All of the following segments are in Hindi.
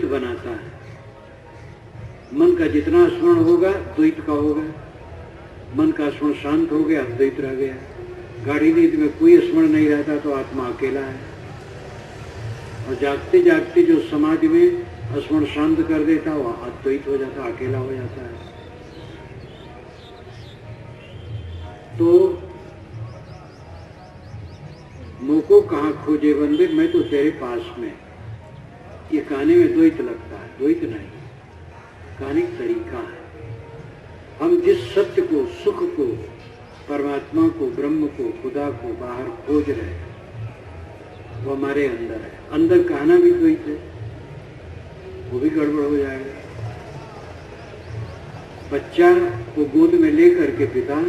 बनाता है। मन का जितना स्मरण होगा द्वैत का होगा, मन का स्मरण शांत हो गया अद्वैत रह गया। गाढ़ी नींद में कोई स्मरण नहीं रहता तो आत्मा अकेला है, और जागते जागते जो समाधि में स्मरण शांत कर देता वो अद्वैत हो जाता, अकेला हो जाता है। तो मोको कहाँ खोजे बंदे, मैं तो तेरे पास में। ये कहने में द्वैत लगता है, द्वैत नहीं, कहने का तरीका है। हम जिस सत्य को, सुख को, परमात्मा को, ब्रह्म को, खुदा को बाहर खोज रहे हैं वो हमारे अंदर है। अंदर कहना भी द्वैत है, वो भी गड़बड़ हो जाएगा। बच्चा को गोद में लेकर के पिता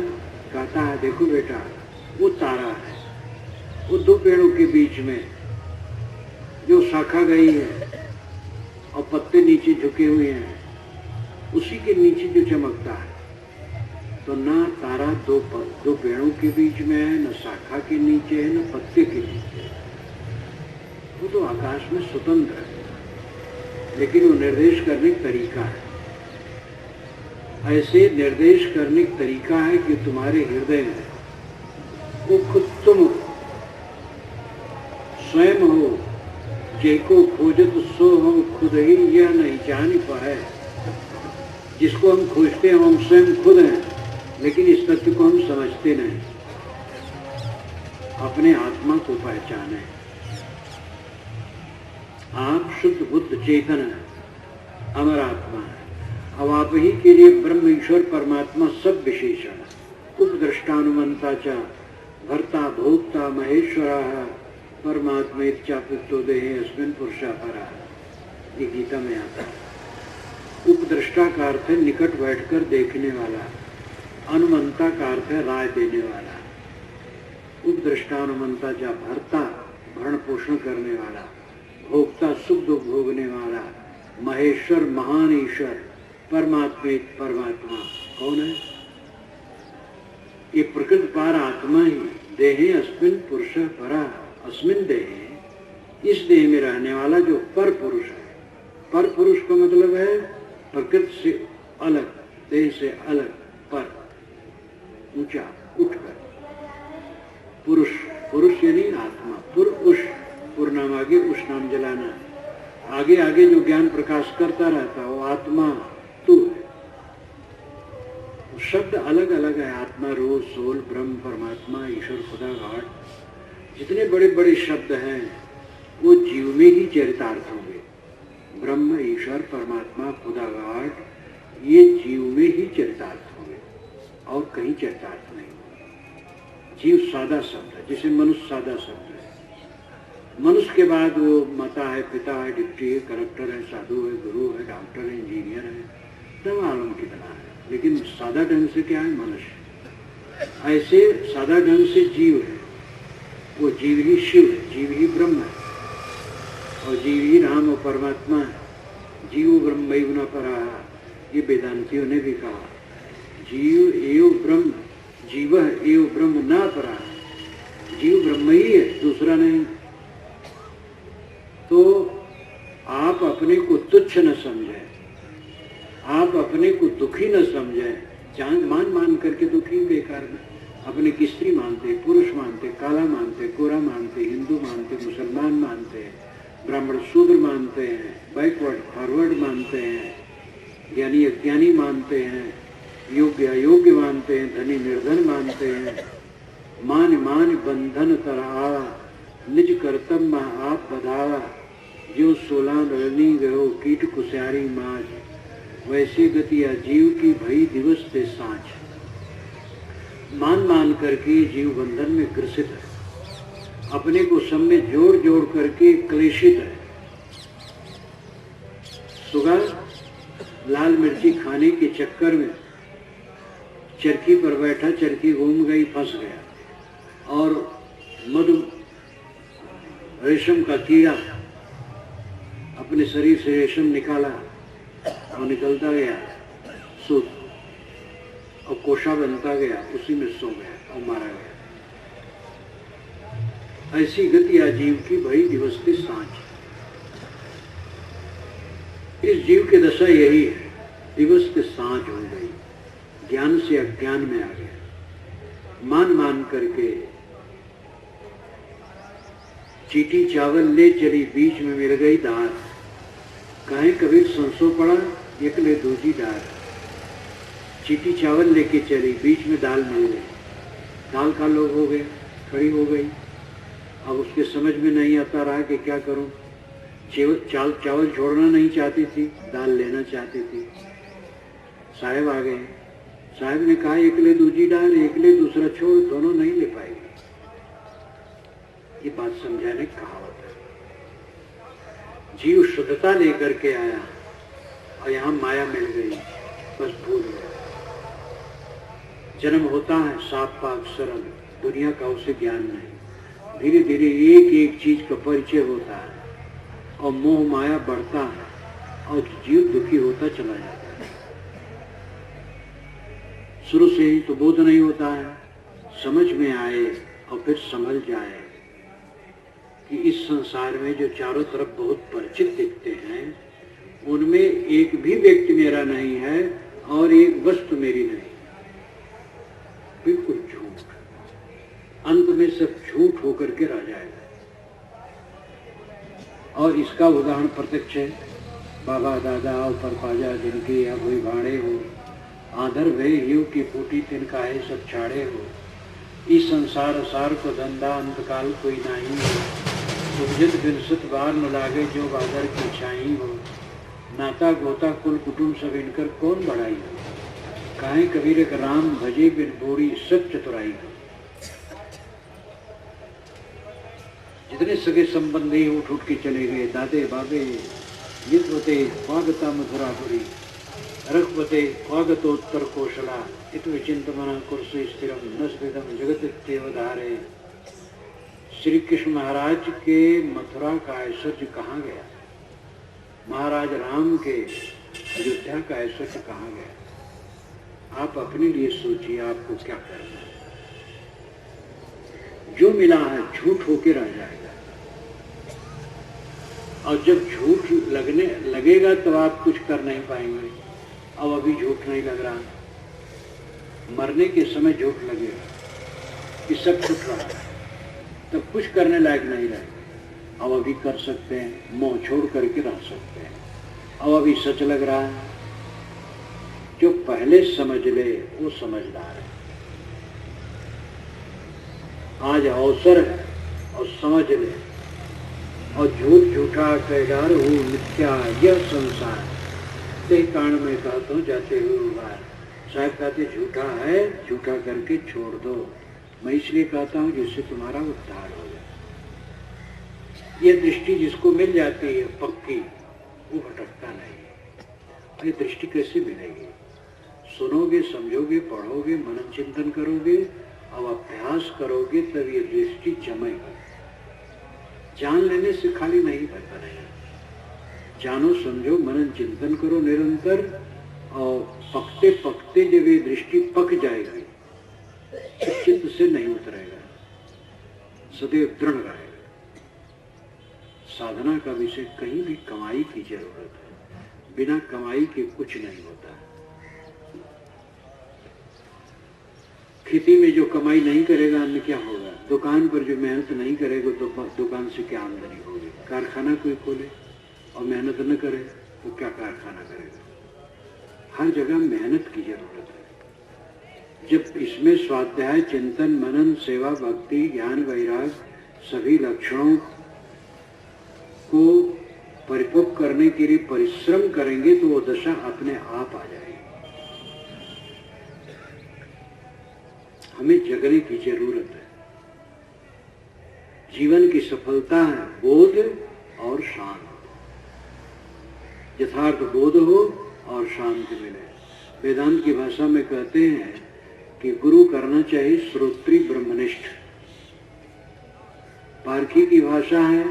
कहता है देखो बेटा वो तारा है, वो दो पेड़ों के बीच में जो शाखा गई है और पत्ते नीचे झुके हुए हैं उसी के नीचे जो चमकता है, तो ना तारा दो पेड़ों के बीच में है, न शाखा के नीचे है, न पत्ते के नीचे है। वो तो आकाश में स्वतंत्र है, लेकिन वो निर्देश करने का तरीका है। ऐसे निर्देश करने का तरीका है कि तुम्हारे हृदय में वो खुद तुम स्वयं हो, जेको खोजत सो हम खुद ही यह नहीं जान पाए। जिसको हम खोजते हैं हम स्वयं खुद हैं, लेकिन इस तथ्य को हम समझते नहीं। अपने आत्मा को पहचाने। आप शुद्ध बुद्ध चेतन है, अमर आत्मा है। अब आप ही के लिए ब्रह्म ईश्वर परमात्मा सब विशेषण उपदृष्टानुमंता च भर्ता भोक्ता महेश्वरा परमात्मेत्यापितो देहे अस्मिन् पुरुषा परा। ये गीता में आता है। उपदृष्टा का अर्थ है निकट बैठकर देखने वाला, अनुमंता का अर्थ है राय देने वाला। उपदृष्टानुमंता च भर्ता भरण पोषण करने वाला, भोक्ता सुख दुख भोगने वाला, महेश्वर महान ईश्वर, परमात्मेत परमात्मा कौन है? ये प्रकृत पार आत्मा ही। देहे अस्मिन् पुरुष परा, अस्मिन् देहे, इस देह में रहने वाला जो पर पुरुष है। पर पुरुष का मतलब है प्रकृति से अलग, देह से अलग, पर ऊंचा उठकर। पुरुष, पुरुष यानी आत्मा। पुरुष, पुर नाम आगे उष नाम जलाना, आगे आगे जो ज्ञान प्रकाश करता रहता वो आत्मा तू है। शब्द अलग अलग है, आत्मा, रूह, सोल, ब्रह्म, परमात्मा, ईश्वर, खुदा, गॉड, जितने बड़े बड़े शब्द हैं वो जीव में ही चरितार्थ होंगे। ब्रह्म, ईश्वर, परमात्मा, खुदा, गॉड, ये जीव में ही चरितार्थ होंगे और कहीं चरितार्थ नहीं होंगे। जीव सादा शब्द है, जैसे मनुष्य सादा शब्द है। मनुष्य के बाद वो माता है, पिता है, डिप्टी है, कलेक्टर है, साधु है, गुरु है, डॉक्टर है, इंजीनियर है, सब आलम की तरह है। लेकिन सादा ढंग से क्या है? मनुष्य। ऐसे सादा ढंग से जीव है, वो जीव ही शिव है, जीव ही ब्रह्म है, और जीव ही राम और परमात्मा है। जीव ब्रह्म न परा, ये वेदांतियों ने भी कहा। जीव एव ब्रह्म, जीव एव ब्रह्म न परा, जीव ब्रह्म ही है, दूसरा नहीं। तो आप अपने को तुच्छ न समझें, आप अपने को दुखी न समझें। जान मान मान करके दुखी बेकार में अपने की स्त्री मानते, पुरुष मानते, काला मानते, गोरा मानते, हिंदू मानते, मुसलमान मानते, ब्राह्मण शूद्र मानते हैं, बैकवर्ड फॉरवर्ड मानते हैं, ज्ञानी अज्ञानी मानते हैं, योग्य अयोग्य मानते हैं, धनी निर्धन मानते हैं। मान मान बंधन तरा, निज कर्तव्य आप बधावा, जो 16 रनी गयो कीट कुश्यारी माज, वैसे गतिया जीव की भई दिवस ते सांझ। मान मान करके जीव बंधन में ग्रसित है, अपने को सब में जोड़ जोड़ करके क्लेशित है। सुबह लाल मिर्ची खाने के चक्कर में चरखी पर बैठा, चरखी घूम गई, फंस गया, और मधु रेशम का कीड़ा अपने शरीर से रेशम निकाला और निकलता गया सूत, और कोशा बनता गया, उसी में सो गया और मारा गया। ऐसी गति आजीव की भई दिवस की सांझ। इस जीव की दशा यही है, दिवस के सांझ हो गई, ज्ञान से अज्ञान में आ गया, मान मान करके चीटी चावल ले चली, बीच में मिल गई दाल। कहें कबीर संसो पड़ा, एक ले दूजी दाल। चीटी चावल लेके चली, बीच में दाल मिल गई, दाल का लोभ हो गया, खड़ी हो गई। अब उसके समझ में नहीं आता रहा कि क्या करूं। चावल छोड़ना नहीं चाहती थी, दाल लेना चाहती थी। साहब आ गए, साहब ने कहा एक ले दूजी डाल, एक ले दूसरा छोड़, दोनों नहीं ले पाएगी। ये बात समझाने की कहावत है। जीव शुद्धता लेकर के आया और यहां माया मिल गई, बस भूल गया। जन्म होता है साफ पाक सरल, दुनिया का उसे ज्ञान नहीं। धीरे धीरे एक एक चीज का परिचय होता है और मोह माया बढ़ता है और जीव दुखी होता चला जाता है। शुरू से ही तो बोध नहीं होता है, समझ में आए और फिर संभल जाए कि इस संसार में जो चारों तरफ बहुत परिचित दिखते हैं, उनमें एक भी व्यक्ति मेरा नहीं है और एक वस्तु मेरी नहीं। बिल्कुल झूठ, अंत में सब झूठ होकर के रह जाएगा। और इसका उदाहरण प्रत्यक्ष है। बाबा दादा और परपाजा जिनकी या कोई भाड़े हो, आधर वे हिव की फूटी तिनका है सब छाड़े हो। इस संसार सार को धंधा अंतकाल कोई नहीं हो। उपजित बिरसत बार न लागे जो बादर की छाई हो। नाता गोता कुल कुटुंब सब इनकर कौन बढ़ाई हो। काहे कबीर एक राम भजे बिन बोरी सब चतुराई हो। जितने सगे संबंधी उठ उठ के चले गए, दादे बाबे यित्वते स्वागता मथुरापुरी, रघुपते स्वागतोत्तर कौशला, इत विचिंतमना कुर्सी स्थिरम नस्विदम जगतित्यवधारे। श्री कृष्ण महाराज के मथुरा का ऐश्वर्य कहाँ गया, महाराज राम के अयोध्या का ऐश्वर्य कहाँ गया। आप अपने लिए सोचिए, आपको क्या करना है। जो मिला है झूठ होके रह जाएगा, और जब झूठ लगने लगेगा तो आप कुछ कर नहीं पाएंगे। अब अभी झूठ नहीं लग रहा, मरने के समय झूठ लगेगा कि सब छूट रहा है, तब कुछ करने लायक नहीं रहेगा। अब अभी कर सकते हैं, मोह छोड़ करके रह सकते हैं। अब अभी सच लग रहा है, जो पहले समझ ले वो समझदार है। आज अवसर है और समझ ले, और झूठ झूठा कैडार हो मिथ्या यह संसार। ते कारण में कहता हूँ जाते हुए बार, साहब कहते झूठा है, झूठा करके छोड़ दो। मैं इसलिए कहता हूँ जिससे तुम्हारा उद्धार हो जाए। यह दृष्टि जिसको मिल जाती है पक्की, वो भटकता नहीं। ये दृष्टि कैसे मिलेगी? सुनोगे, समझोगे, पढ़ोगे, मनन चिंतन करोगे और अभ्यास करोगे, तब ये दृष्टि जमेगी। जान लेने से खाली नहीं बनेगा। जानो, समझो, मनन चिंतन करो निरंतर, और पकते पकते जब ये दृष्टि पक जाएगी, चित्त से नहीं उतरेगा, सदैव दृढ़ रहेगा। साधना का विषय कहीं भी कमाई की जरूरत है, बिना कमाई के कुछ नहीं होता। खेती में जो कमाई नहीं करेगा अन्न क्या होगा? दुकान पर जो मेहनत नहीं करेगा तो दुकान से क्या आमदनी होगी? कारखाना कोई खोले और मेहनत न करे तो क्या कारखाना करेगा? हर जगह मेहनत की जरूरत है। जब इसमें स्वाध्याय, चिंतन, मनन, सेवा, भक्ति, ज्ञान, वैराग सभी लक्षणों को परिपक्व करने के लिए परिश्रम करेंगे तो वो दशा अपने आप आ जाएगी। हमें जगने की जरूरत है। जीवन की सफलता है बोध और शांत। यथार्थ बोध हो और शांति मिले। वेदांत की भाषा में कहते हैं कि गुरु करना चाहिए श्रोत्री ब्रह्मनिष्ठ। पारखी की भाषा है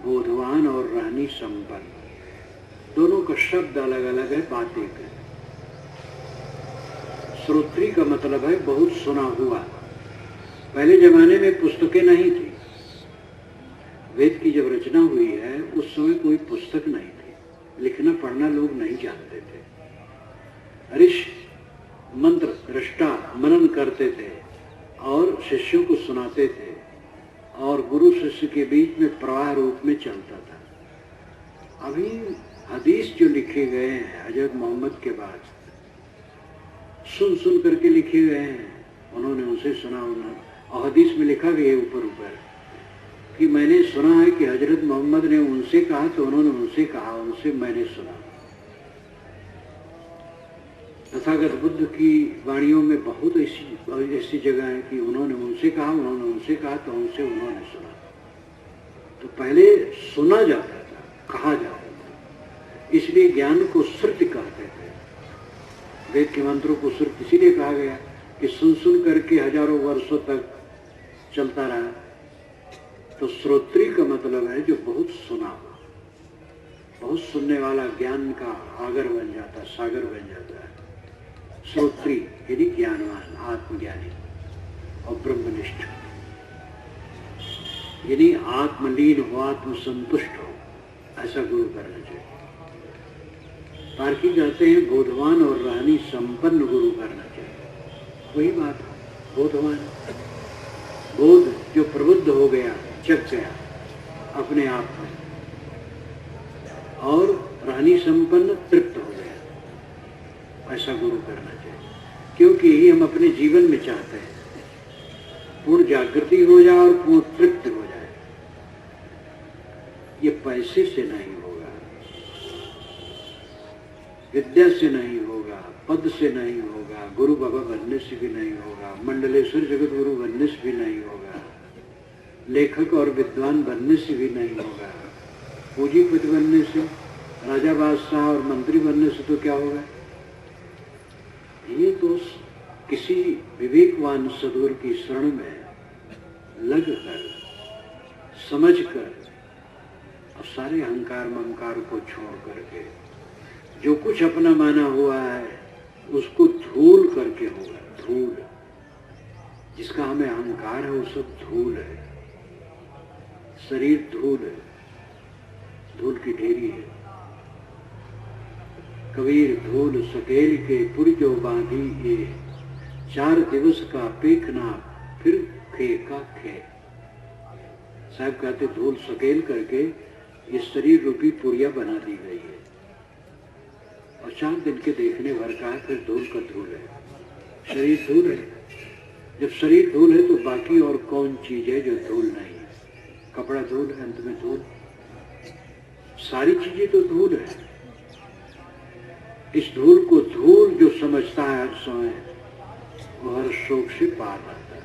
बोधवान और रहनी संपन्न। दोनों का शब्द अलग अलग है, बात एक है। श्रोत्री का मतलब है बहुत सुना हुआ। पहले जमाने में पुस्तकें नहीं थी। वेद की जब रचना हुई है उस समय कोई पुस्तक नहीं थी। लिखना पढ़ना लोग नहीं जानते थे। ऋषि मंत्र रष्टा मनन करते थे और शिष्यों को सुनाते थे और गुरु शिष्य के बीच में प्रवाह रूप में चलता था। अभी हदीस जो लिखे गए हैं हजरत मोहम्मद के बाद सुन सुन करके लिखे गए हैं, उन्होंने उनसे सुना और हदीस में लिखा गया ऊपर ऊपर कि मैंने सुना है कि हजरत मोहम्मद ने उनसे कहा तो उन्होंने उनसे कहा, उनसे मैंने सुना। तथागत बुद्ध की वाणियों में बहुत ऐसी जगह है कि उन्होंने उनसे कहा, उन्होंने उनसे कहा तो उनसे उन्होंने सुना। तो पहले सुना जाता था, कहा जाता था, इसलिए ज्ञान को श्रुति कहते थे। वेद के मंत्रों को श्रुति इसीलिए कहा गया कि सुन सुन करके हजारों वर्षों तक चलता रहा। तो श्रोत्री का मतलब है जो बहुत सुना, बहुत सुनने वाला ज्ञान का आगर बन जाता, सागर बन जाता है। श्रोत्री यानी ज्ञानवान, आत्मज्ञानी और ब्रह्मनिष्ठ यानी आत्मलीन हो, आत्मसंतुष्ट हो, ऐसा गुरु करना चाहिए। पारकी कहते हैं बोधवान और रहनी संपन्न गुरु करना चाहिए। वही बात है, बोधवान, बोध जो प्रबुद्ध हो गया, जग गया अपने आप में, और रहनी संपन्न तृप्त हो गया, ऐसा गुरु करना चाहिए। क्योंकि हम अपने जीवन में चाहते हैं पूर्ण जागृति हो जाए और पूर्ण तृप्त हो जाए। ये पैसे से नहीं होगा, विद्या से नहीं होगा, पद से नहीं होगा, गुरु बाबा बनने से भी नहीं होगा, मंडलेश्वर जगत गुरु बनने से भी नहीं होगा, लेखक और विद्वान बनने से भी नहीं होगा, पूंजीपति बनने से, राजा बादशाह और मंत्री बनने से तो क्या होगा। ये तो किसी विवेकवान सदगुरु की शरण में लगकर, समझकर और सारे अहंकार ममकार को छोड़ करके जो कुछ अपना माना हुआ है उसको धूल करके होगा। धूल जिसका हमें अहंकार है वो सब धूल है। शरीर धूल है, धूल की ढेरी है। कबीर धूल सकेल के पुरजो बांधी ये, 4 दिवस का पेखना फिर खे का खे। साहब कहते धूल सकेल करके ये शरीर रूपी पुड़िया बना दी गई है और 4 दिन के देखने भर का है, फिर धूल का धूल है। शरीर धूल है। जब शरीर धूल है तो बाकी और कौन चीज है जो धूल नहीं है। कपड़ा धूल है, अंत में धूल, सारी चीजें तो धूल है। इस धूल को धूल जो समझता है हर समय वो हर शोक से पार रहता है।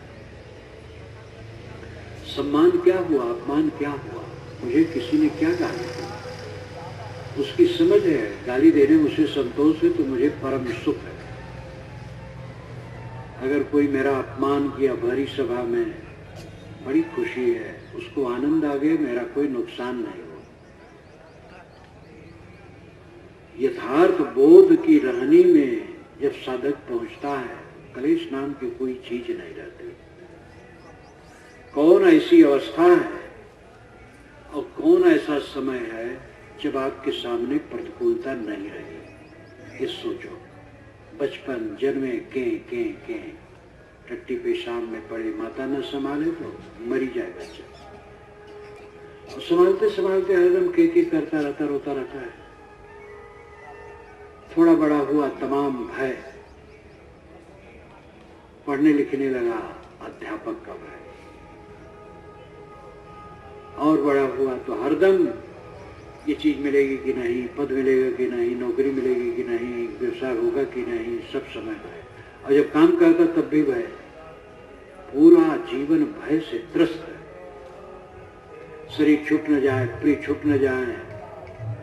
सम्मान क्या हुआ, अपमान क्या हुआ, मुझे किसी ने क्या गाली दी, उसकी समझ है। गाली देने में उसे संतोष है तो मुझे परम सुख है। अगर कोई मेरा अपमान किया भरी सभा में, बड़ी खुशी है, उसको आनंद आ गया, मेरा कोई नुकसान नहीं हो। यथार्थ बोध की रहनी में जब साधक पहुंचता है, कलेश नाम की कोई चीज नहीं रहती। कौन ऐसी अवस्था है और कौन ऐसा समय है जब आपके सामने प्रतिकूलता नहीं रही। ये सोचो, बचपन जन्मे के टट्टी पेशाब में पड़े, माता न संभाले तो मरी जाए बच्चा, और संभालते संभालते हरदम के करता रहता, रोता रहता है। थोड़ा बड़ा हुआ तमाम भय, पढ़ने लिखने लगा अध्यापक का भय, और बड़ा हुआ तो हरदम ये चीज मिलेगी कि नहीं, पद मिलेगा कि नहीं, नौकरी मिलेगी कि नहीं, व्यवसाय होगा कि नहीं, सब समय भय। और जब काम करता तब भी भय। पूरा जीवन भय से त्रस्त है। शरीर छूट न जाए, प्रिय छूट न जाए,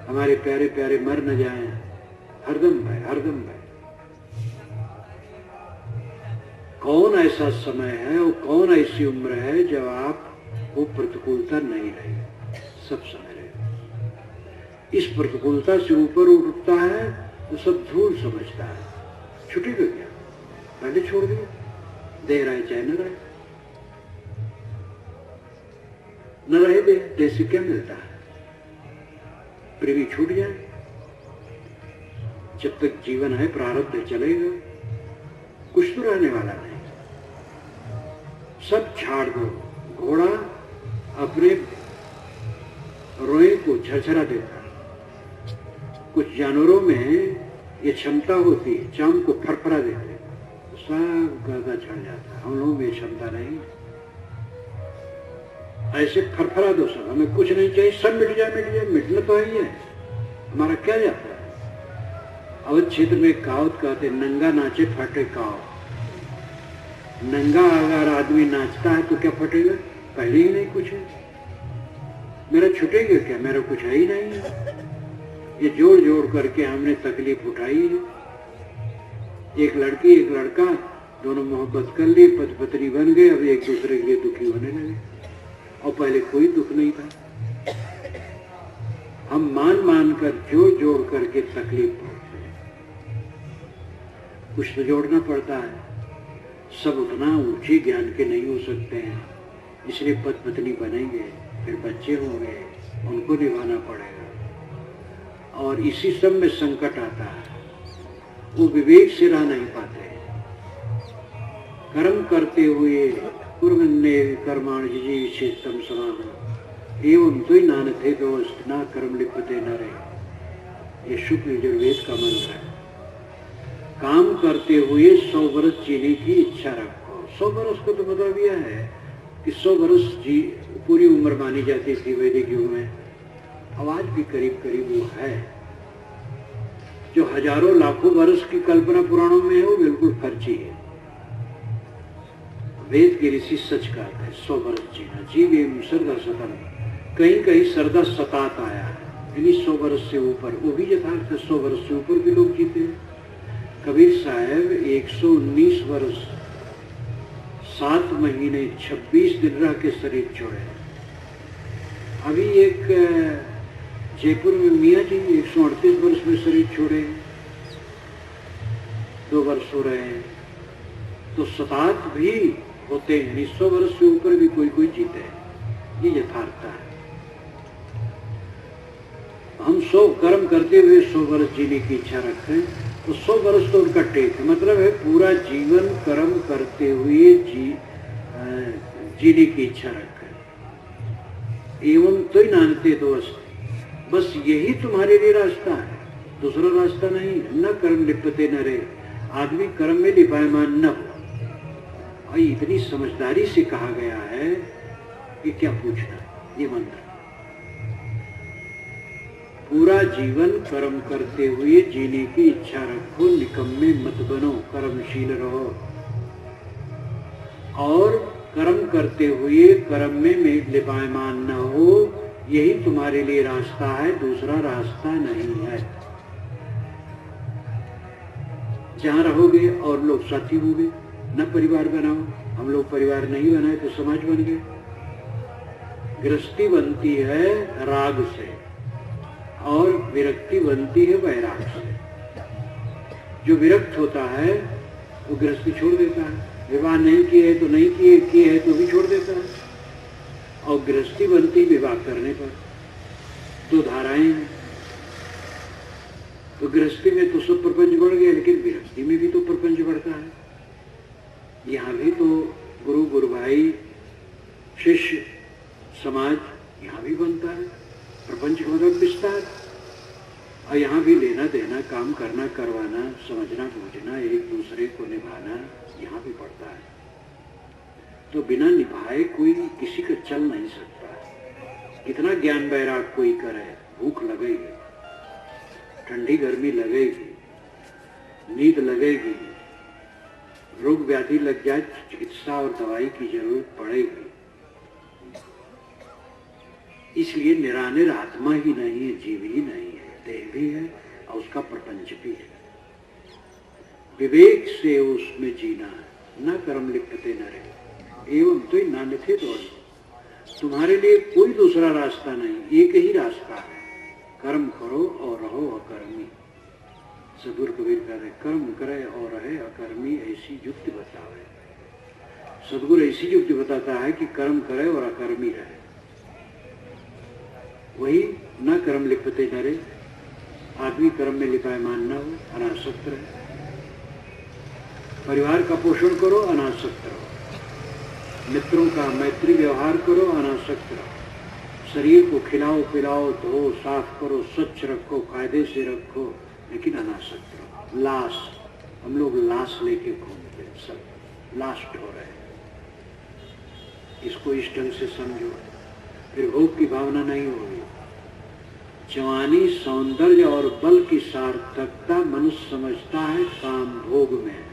हमारे प्यारे प्यारे मर न जाए, हरदम भय, हरदम भय। कौन ऐसा समय है और कौन ऐसी उम्र है जब आप वो प्रतिकूलता नहीं रही, सब समय रहे। इस प्रतिकूलता से ऊपर उठता है तो सब धूल समझता है। छुट्टी तो क्या, पहले छोड़ दिया, दे रहे चाहे न रहे, न रहे दे से क्या मिलता है। पृथ्वी छूट जाए, जब तक जीवन है प्रारब्ध चलेगा, कुछ तो रहने वाला नहीं। सब झाड़ दो। घोड़ा अपने रोए को झरझरा देता है। कुछ जानवरों में ये क्षमता होती है, चाम को फरफरा देते हैं, सब गर्दा झड़ जाता है। हम लोगों में क्षमता नहीं। ऐसे फरफरा दो सब, हमें कुछ नहीं चाहिए, सब मिट जाए मिट जाए। मिटना तो ही है, हमारा क्या जाता है। अवध क्षेत्र में कहावत कहते, नंगा नाचे फटे काव। नंगा अगर आदमी नाचता है तो क्या फटेगा? पहले ही नहीं कुछ है, मेरा छुटेगा क्या? मेरा कुछ है ही नहीं है। ये जोड़ जोड़ करके हमने तकलीफ उठाई है। एक लड़की एक लड़का दोनों मोहब्बत कर लिए, पति पत्नी बन गए, अब एक दूसरे के लिए दुखी होने लगे, और पहले कोई दुख नहीं था। हम मान मान कर जोड़ जोड़ करके तकलीफ पहुंचते हैं। कुछ तो जोड़ना पड़ता है। सब उतना ऊंचे ज्ञान के नहीं हो सकते हैं, इसलिए पति पत्नी बनेंगे, फिर बच्चे होंगे, उनको निभाना पड़ेगा। और इसी सब में संकट आता है, वो विवेक से रह नहीं पाते। कर्म करते हुए कुर्वन्ने कर्माणि जिजीविषेतम समाह एवं तो नानथे दोस्त ना कर्म लिप्यते नरे। ये शुक्ल यजुर्वेद का मंत्र है। काम करते हुए 100 वर्ष जीने की इच्छा रखो। 100 वर्ष को तो मतलब यह है कि 100 वर्ष जी पूरी उम्र मानी जाती थी वैदिक युग में। अब आज भी करीब करीब वो है। जो हजारों लाखों वर्ष की कल्पना पुराणों में है वो बिल्कुल फर्जी है। वेद के ऋषि सच कहते हैं 100 वर्ष जीना। जीव एवं सरदा सतम, कहीं कहीं सरदा सतात आया है, यानी 100 वर्ष से ऊपर, वो भी यथार्थ है। 100 वर्ष से ऊपर भी लोग जीते हैं। कबीर साहब 119 वर्ष 7 महीने 26 दिन रह के शरीर छोड़े। अभी एक जयपुर में मियाँ जी 138 वर्ष में शरीर छोड़े, 2 वर्ष हो रहे हैं। तो 7 भी होते हैं, 100 वर्ष से ऊपर भी कोई कोई जीते हैं। ये यथार्थता है। हम 100 कर्म करते हुए 100 वर्ष जीने की इच्छा रखते हैं, तो 100 वर्ष तो उनका टेक है। मतलब है पूरा जीवन कर्म करते हुए जीने की इच्छा रखें। एवं तो ही नानते दोस्त, बस यही तुम्हारे लिए रास्ता है, दूसरा रास्ता नहीं। न कर्म लिप्यते न रे, आदमी कर्म में लिपायमान न हो। और इतनी समझदारी से कहा गया है कि क्या पूछना। ये मंत्र पूरा जीवन कर्म करते हुए जीने की इच्छा रखो, निकम्मे मत बनो, कर्मशील रहो। और कर्म करते हुए कर्म में लिपायमान न हो, यही तुम्हारे लिए रास्ता है, दूसरा रास्ता नहीं है। जहां रहोगे और लोग साथी होंगे, न परिवार बनाओ। हम लोग परिवार नहीं बनाए तो समाज बन गए। गृहस्थी बनती है राग से और विरक्ति बनती है वैराग से। जो विरक्त होता है वो गृहस्थी छोड़ देता है। विवाह नहीं किए तो नहीं किए है तो भी छोड़ देता है। और गृहस्थी बनती विवाह करने पर। 2 धाराएं हैं। तो गृहस्थी में तो सब प्रपंच बढ़ गया, लेकिन विरक्ति में भी तो प्रपंच बढ़ता है। यहाँ भी तो गुरु भाई शिष्य समाज यहाँ भी बनता है। प्रपंच का मतलब विस्तार। और यहाँ भी लेना देना, काम करना, करवाना, समझना बूझना, एक दूसरे को निभाना, यहाँ भी पड़ता है। तो बिना निभाए कोई किसी का चल नहीं सकता। कितना ज्ञान वैराग कोई करे, भूख लगेगी, ठंडी गर्मी लगेगी, नींद लगेगी, रोग व्याधि लग जाए, चिकित्सा और दवाई की जरूरत पड़ेगी। इसलिए निरानिर आत्मा ही नहीं है, जीव ही नहीं है, देह भी है और उसका प्रपंच भी है। विवेक से उसमें जीना है। न कर्म लिप्यते न रहे एवं तो ही नान्यथे दोष। तुम्हारे लिए कोई दूसरा रास्ता नहीं, एक ही रास्ता है। कर्म करो और रहो अकर्मी। सदगुरु कबीर कहते कर्म करे और रहे अकर्मी, ऐसी युक्ति बतावे। सदगुरु ऐसी युक्ति बताता है कि कर्म करे और अकर्मी रहे। वही न कर्म लिप्यते न रहे। आदमी कर्म में लिपायमान न हो, अनासक्त रहे। परिवार का पोषण करो, अनासक्त रहो। मित्रों का मैत्री व्यवहार करो, अनासक्त रहो। शरीर को खिलाओ पिलाओ, धो साफ करो, स्वच्छ रखो, कायदे से रखो, लेकिन अनासक्त रहो। लाश, हम लोग लाश लेके घूमते हैं, सब लास्ट हो रहे हैं। इसको इस ढंग से समझो, फिर भोग की भावना नहीं होगी। जवानी सौंदर्य और बल की सार्थकता मनुष्य समझता है काम भोग में है।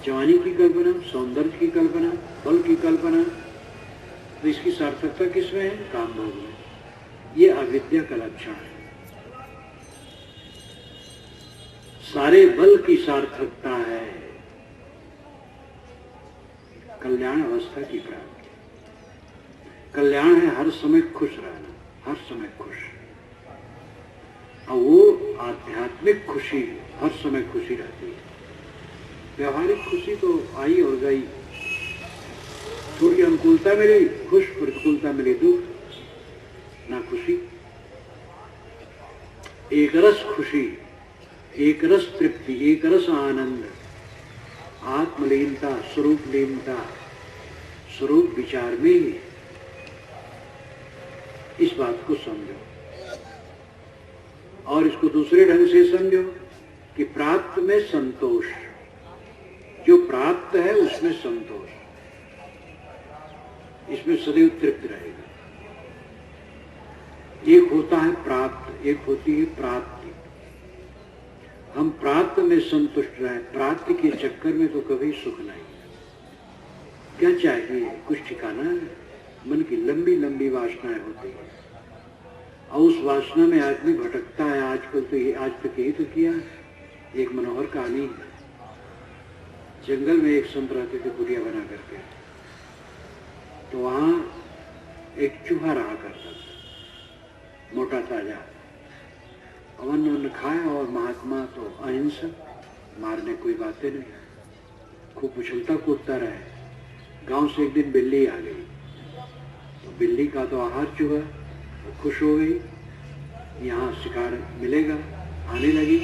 जवानी की कल्पना, सौंदर्य की कल्पना, बल की कल्पना, तो इसकी सार्थकता किसमें है? काम भोग में। ये अविद्या का लक्षण है। सारे बल की सार्थकता है कल्याण अवस्था की प्राप्ति। कल्याण है हर समय खुश रहना, हर समय खुश। और वो आध्यात्मिक खुशी हर समय खुशी रहती है। व्यवहारिक खुशी तो आई और गई, थोड़ी अनुकूलता मिली खुश, प्रतिकूलता मिली दुख, ना खुशी। एक रस खुशी, एक रस तृप्ति, एक रस आनंद, आत्मलीनता, स्वरूप लीनता, स्वरूप विचार में ही। इस बात को समझो और इसको दूसरे ढंग से समझो कि प्राप्त में संतोष, जो प्राप्त है उसमें संतोष, इसमें सदैव तृप्त रहेगा। एक होता है प्राप्त, एक होती है प्राप्ति। हम प्राप्त में संतुष्ट रहे, प्राप्ति के चक्कर में तो कभी सुख नहीं। क्या चाहिए? कुछ ठिकाना है? मन की लंबी लंबी वासनाएं होती है और उस वासना में आदमी भटकता है। आजकल तो ये, आज तक यही तो किया। एक मनोहर कहानी है। जंगल में एक संत रहते थे कुटिया बना करके, तो वहां एक चूहा रहा करता था, मोटा ताजा। अवन खाया और महात्मा तो अहिंसक, मारने कोई बातें नहीं, खूब उछलता कूदता रहे। गांव से एक दिन बिल्ली आ गई, तो बिल्ली का तो आहार चूहा, वो खुश हो गई, यहाँ शिकार मिलेगा, आने लगी।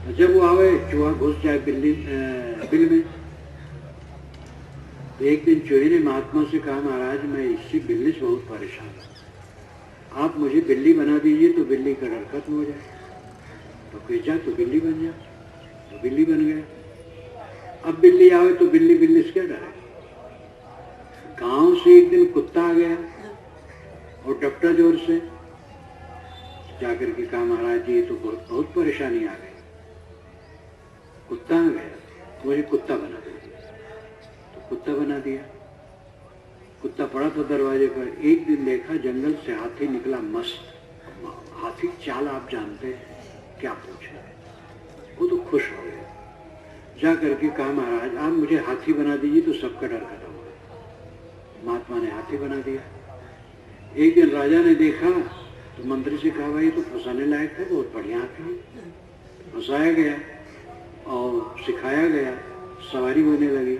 तो जब वो आवे, चूहा घुस जाए बिल में। तो एक दिन चूहे ने महात्मा से कहा, महाराज मैं इससे बिल्ली से बहुत परेशान हूँ, आप मुझे बिल्ली बना दीजिए तो बिल्ली का डर खत्म हो जाए। तो कह जा तो बिल्ली बन जा, तो बिल्ली बन गया। अब बिल्ली आवे तो बिल्ली से क्या डरे। गांव से एक दिन कुत्ता आ गया और डपटा जोर से, जाकर के कहा महाराज जी तो बहुत परेशानी आ गई। कुत्ता आ गया, मुझे कुत्ता बना दीजिए। तो कुत्ता बना दिया। कुत्ता पड़ा था दरवाजे पर। एक दिन देखा जंगल से हाथी निकला मस्त। हाथी की चाल आप जानते हैं, क्या पूछे। वो तो खुश हो गया, जा करके कहा महाराज आप मुझे हाथी बना दीजिए तो सबका डर खत्म हो गया। महात्मा ने हाथी बना दिया। एक दिन राजा ने देखा तो मंत्री से कहा भाई तो फंसाने लायक है, बहुत बढ़िया हाथी है। फंसाया गया और सिखाया गया, सवारी होने लगी।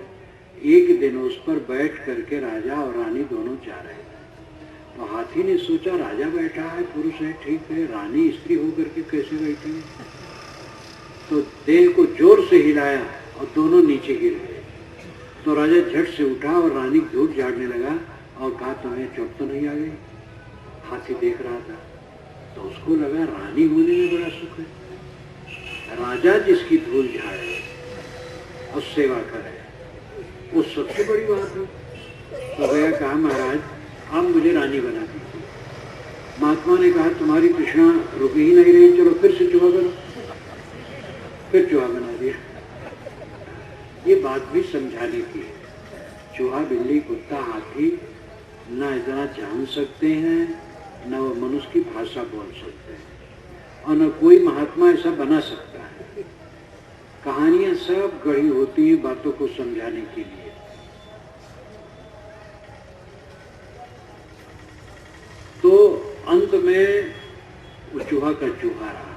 एक दिन उस पर बैठ करके राजा और रानी दोनों जा रहे थे। तो हाथी ने सोचा राजा बैठा है, पुरुष है, ठीक है, रानी स्त्री होकर के कैसे बैठी है। तो देह को जोर से हिलाया और दोनों नीचे गिर गए। तो राजा झट से उठा और रानी धूप झाड़ने लगा और कहा तुम्हें चोट तो नहीं आ गई। हाथी देख रहा था तो उसको लगा रानी होने में बड़ा सुख है, राजा जिसकी धूल झाड़े और सेवा करे वो सबसे बड़ी बात है। तो गया कहा महाराज आप मुझे रानी बना दीजिए। महात्मा ने कहा तुम्हारी तृष्णा रुक ही नहीं रही, चलो फिर से चूहा बनो। फिर चूहा बना दिया। ये बात भी समझाने की है। चूहा बिल्ली कुत्ता हाथी न इतना जान सकते हैं, न वो मनुष्य की भाषा बोल सकते हैं, और न कोई महात्मा ऐसा बना सकता है। कहानियां सब गढ़ी होती हैं बातों को समझाने के लिए। तो अंत में वो चूहा का चूहा रहा।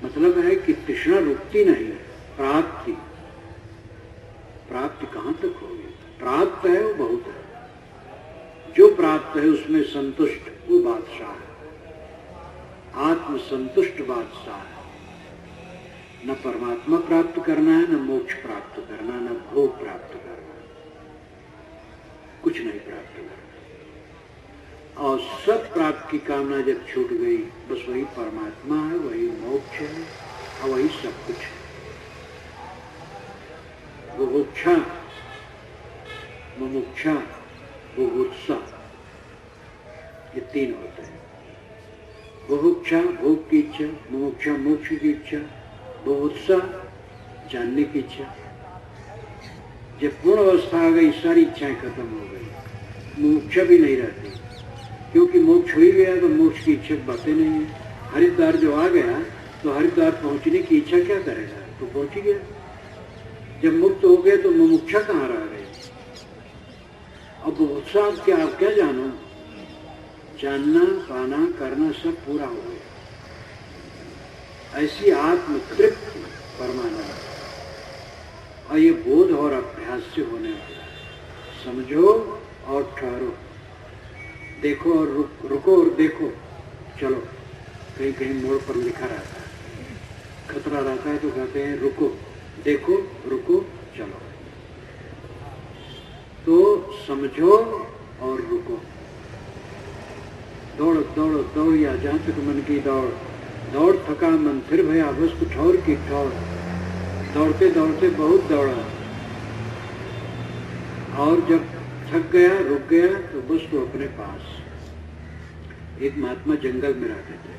मतलब है कि तृष्णा रुकती नहीं। प्राप्ति कहां तक होगी? प्राप्त है वो बहुत है, जो प्राप्त है उसमें संतुष्ट वो बादशाह है। आत्मसंतुष्ट बादशाह है। न परमात्मा प्राप्त करना है, न मोक्ष प्राप्त करना, न भोग प्राप्त करना, कुछ नहीं प्राप्त करना। और सब प्राप्त की कामना जब छूट गई, बस वही परमात्मा है, वही मोक्ष है और वही सब कुछ है। बुभुक्षा, मुमुक्षा, बुभुत्सा, ये तीन होते हैं। बुभुक्षा भोग की इच्छा, मुमुक्षा मोक्ष की इच्छा, बुभुत्सा जानने की इच्छा। जब पूर्ण अवस्था आ गई, सारी इच्छाएं खत्म हो गई, मुमुक्षा भी नहीं रहती, क्योंकि मोक्ष हो ही गया तो मोक्ष की इच्छा बातें नहीं है। हरिद्वार जो आ गया तो हरिद्वार पहुंचने की इच्छा क्या करेगा, तो पहुंच ही गया। जब मुक्त हो गए तो मुमुक्षा कहाँ रह गई। अब बुभुत्सा आप क्या जानो, जानना पाना करना सब पूरा हो गया। ऐसी आत्म तृप्ति परमानंद, और ये बोध और अभ्यास से होने वाला है। समझो और ठहरो, देखो और रुको और देखो। चलो, कहीं कहीं मोड़ पर लिखा रहता है, खतरा रहता है तो कहते हैं रुको, देखो, रुको, चलो। तो समझो और रुको। दौड़ दौड़ दौड़ या जहां तक मन की दौड़, दौड़ थका मन फिर भया वस्तु ठौर की ठौर। दौड़ते दौड़ते बहुत दौड़ा, और जब थक गया, रुक गया, तो वस्तु अपने पास। एक महात्मा जंगल में रहते थे,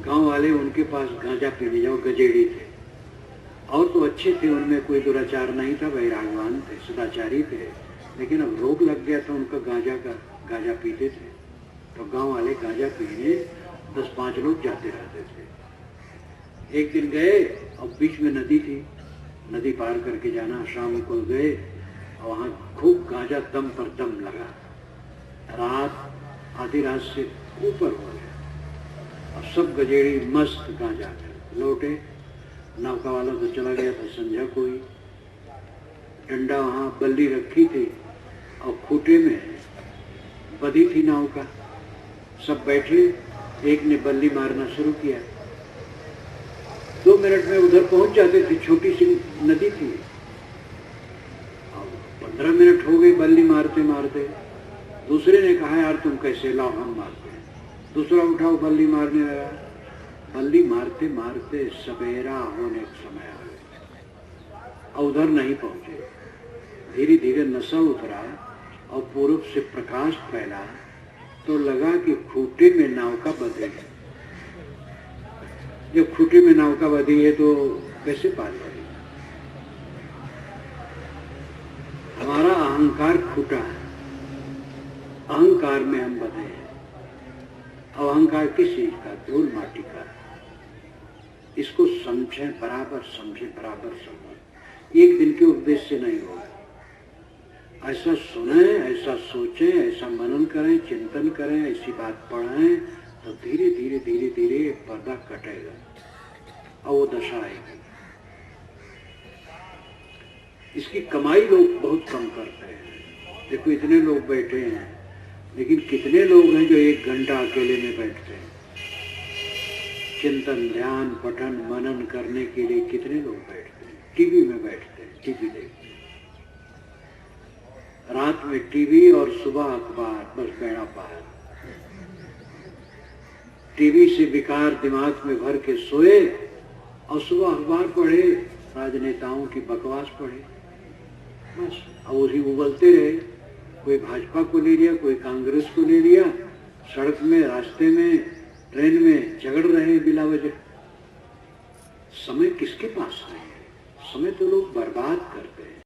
गांव वाले उनके पास गांजा पीने जाओ, गजेड़ी थे, और तो अच्छे थे, उनमें कोई दुराचार नहीं था, वैरागवान थे, सदाचारी थे। लेकिन अब रोग लग गया था उनका गांजा पीते थे। तो गांव वाले गांजा पीने 10-5 लोग जाते रहते थे। एक दिन गए और बीच में नदी थी, नदी पार करके जाना। शाम को गए और वहां खूब गांजा दम पर दम लगा। रात आधी रात से ऊपर हो गया और सब गजेड़ी मस्त गांजा लौटे। नौका वाला तो चला गया था, समझा कोई। डंडा वहां बल्ली रखी थी और खूटे में बधी थी नौका। सब बैठे, एक ने बल्ली मारना शुरू किया। 2 मिनट में उधर पहुंच जाते थे, छोटी सी नदी थी। अब 15 मिनट हो गए बल्ली मारते मारते। दूसरे ने कहा यार तुम कैसे, लाओ हम मारते हैं। दूसरा उठाओ, बल्ली मारने लगा। बल्ली मारते मारते सवेरा होने का समय आ गया और उधर नहीं पहुंचे। धीरे धीरे नशा उतरा और पूर्व से प्रकाश फैला, तो लगा कि खूटे में नौका बंधी है। जब खूटे में नौका बंधी है तो कैसे पार पड़ी। हमारा अहंकार खूटा है, अहंकार में हम बंधे हैं। अब अहंकार किस चीज का, धूल माटी का। इसको समझें, बराबर समझें, बराबर समझें। एक दिन के उपदेश से नहीं होगा। ऐसा सुने, ऐसा सोचें, ऐसा मनन करें, चिंतन करें, ऐसी बात पढ़ें, तो धीरे धीरे धीरे धीरे पर्दा कटेगा और वो दशा आएगी। इसकी कमाई लोग बहुत कम करते हैं। देखो इतने लोग बैठे हैं, लेकिन कितने लोग हैं जो 1 घंटा अकेले में बैठते हैं चिंतन, ध्यान, पठन, मनन करने के लिए। कितने लोग बैठते हैं, टीवी में बैठते हैं, टीवी देखते हैं। रात में टीवी और सुबह अखबार, बस बेड़ा पार। टीवी से विकार दिमाग में भर के सोए और सुबह अखबार पढ़े, राजनेताओं की बकवास पढ़े, बस। अब उसी उबलते रहे। कोई भाजपा को ले लिया, कोई कांग्रेस को ले लिया, सड़क में, रास्ते में, ट्रेन में झगड़ रहे बिला वजह। समय किसके पास है? समय तो लोग बर्बाद करते हैं।